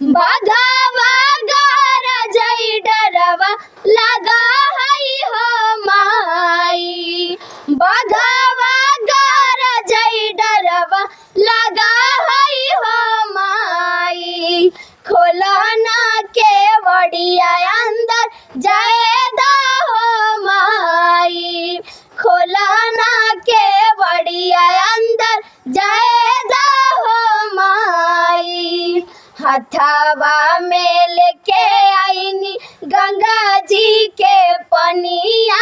बाघावा गरजई डरवा लगा हई हो माई। बाघावा गरजई डरवा लगा हई हो माई। खोलना के वड़िया अंदर जाएदा हो माई। खोलना के वड़िया अंदर जाएदा हो माई। हथवा में लेके आईनी गंगा जी के पनिया।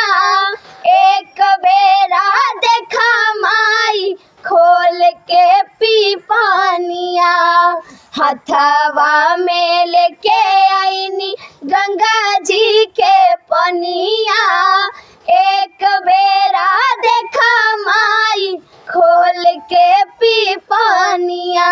एक बेरा देखा माई खोल के पी पानिया। हथवा में लेके आईनी गंगा जी के पनिया। एक बेरा देखा माई खोल के पी पानिया।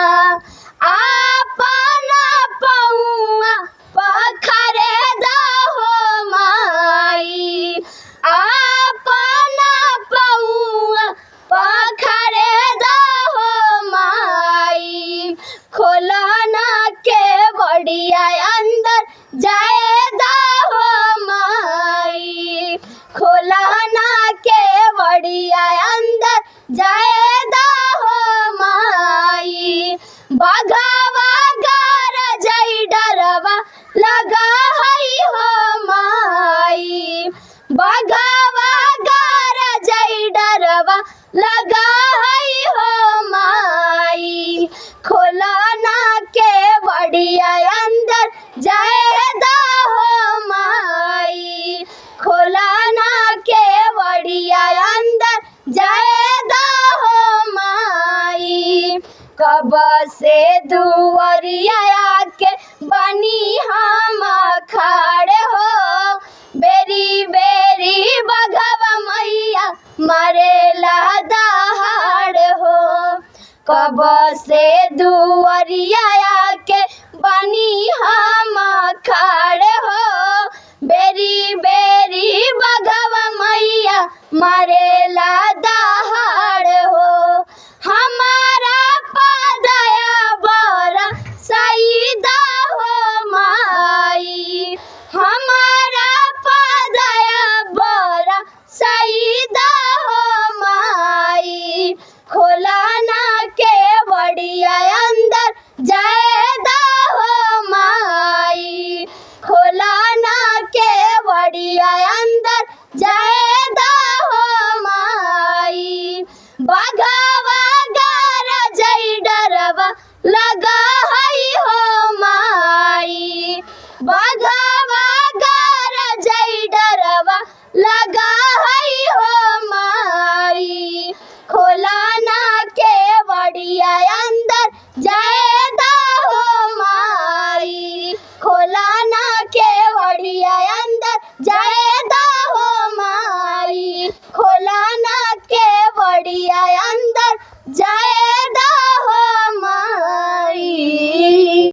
आपना पौआ पखरे दहो माई। आपना पौआ पखरे दहो माई। खोलना के बड़िया अंदर जाए दहो माई। खोलना के बड़िया अंदर जाए दहो माई। बाघावा गरजई डरवा लगा हई हो माई। बाघावा गरजई डरवा लगा हई हो माई। खोलना के बड़िया अंदर जाए दहो माई। खोलना के बड़िया अंदर जाए दहो माई। कब से दुआरिया के बनी हम खड़े हो। बेरी बेरी बघवा मैया मरेला दहाड़ हो। कब से